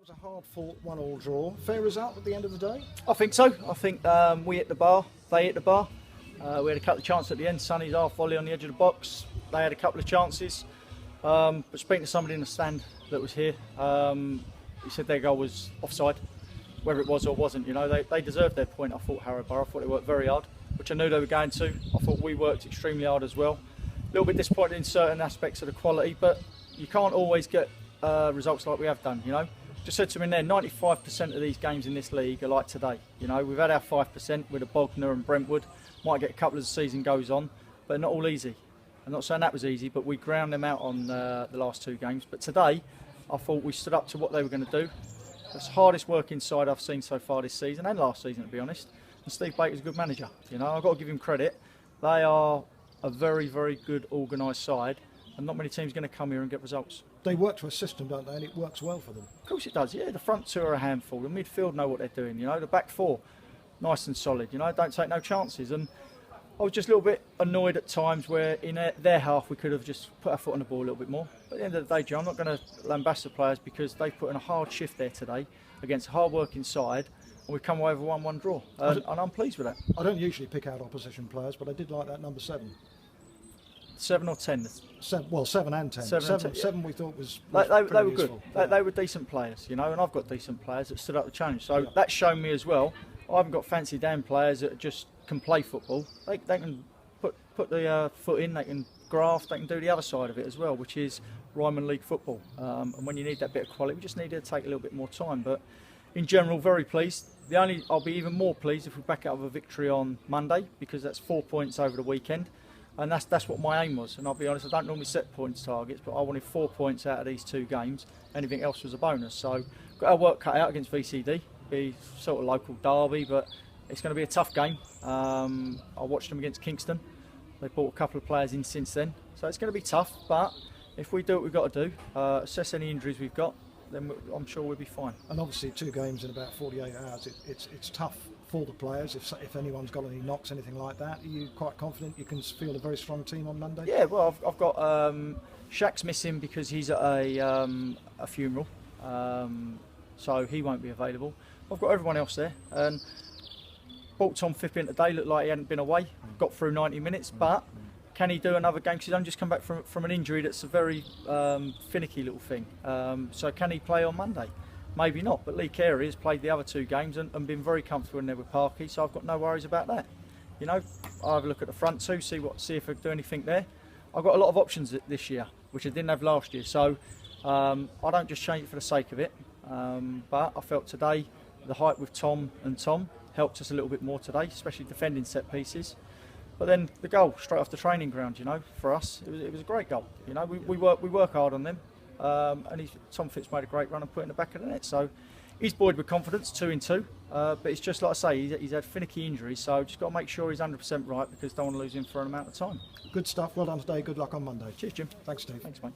was a hard-fought 1-1 draw. Fair result at the end of the day? I think so. I think we hit the bar, they hit the bar. We had a couple of chances at the end. Sonny's half volley on the edge of the box. They had a couple of chances. But speaking to somebody in the stand that was here, he said their goal was offside. Whether it was or wasn't, you know, they deserved their point. I thought Harrow Borough. I thought they worked very hard, which I knew they were going to. I thought we worked extremely hard as well. A little bit disappointed in certain aspects of the quality, but you can't always get results like we have done, you know. Just said to him in there, 95% of these games in this league are like today. You know, we've had our 5% with a Bognor and Brentwood. Might get a couple as the season goes on, but not all easy. I'm not saying that was easy, but we ground them out on the last 2 games. But today, I thought we stood up to what they were going to do. It's the hardest working side I've seen so far this season, and last season to be honest. And Steve Baker's a good manager, you know, I've got to give him credit. They are a very, very good organised side, and not many teams are going to come here and get results. They work to a system, don't they, and it works well for them. Of course it does, yeah. The front 2 are a handful, the midfield know what they're doing, you know. The back 4, nice and solid, you know, don't take no chances. And I was just a little bit annoyed at times where in their half we could have just put our foot on the ball a little bit more. But at the end of the day, Joe, I'm not going to lambast the players because they've put in a hard shift there today against a hard-working side, and we've come away with a 1-1 draw, and I'm pleased with that. I don't usually pick out opposition players, but I did like that number 7. 7 or 10? 7 and 10. 7 we thought was they were good. Yeah. They were decent players, you know, and I've got decent players that stood up the challenge. So that's shown me as well. I haven't got fancy damn players that just can play football. They can put the foot in, they can graft, they can do the other side of it as well, which is Ryman League football. And when you need that bit of quality, we just need to take a little bit more time. But in general, very pleased. I'll be even more pleased if we back out with a victory on Monday, because that's 4 points over the weekend. And that's what my aim was. And I'll be honest, I don't normally set points targets, but I wanted 4 points out of these 2 games. Anything else was a bonus. So got our work cut out against VCD. Be sort of local derby, but it's going to be a tough game. I watched them against Kingston. They brought a couple of players in since then, so it's going to be tough. But if we do what we've got to do, assess any injuries we've got, then I'm sure we'll be fine. And obviously 2 games in about 48 hours. It's tough for the players. If anyone's got any knocks, anything like that, are you quite confident you can field a very strong team on Monday? Yeah, well, I've got Shaq's missing because he's at a funeral, so he won't be available. I've got everyone else there, and brought Tom Phippy in today. Looked like he hadn't been away. Got through 90 minutes, but can he do another game? Because he's only just come back from an injury that's a very finicky little thing. So can he play on Monday? Maybe not, but Lee Carey has played the other 2 games and been very comfortable in there with Parky, so I've got no worries about that. You know, I'll have a look at the front 2, see if I can do anything there. I've got a lot of options this year, which I didn't have last year, so I don't just change it for the sake of it. But I felt today the height with Tom helped us a little bit more today, especially defending set pieces. But then the goal straight off the training ground, you know, for us it was a great goal. You know, we work hard on them, and Tom Fitz made a great run and put it in the back of the net. So he's buoyed with confidence, 2 in 2. But it's just like I say, he's had finicky injuries, so just got to make sure he's 100% right, because don't want to lose him for an amount of time. Good stuff. Well done today. Good luck on Monday. Cheers, Jim. Thanks, Steve. Thanks, mate.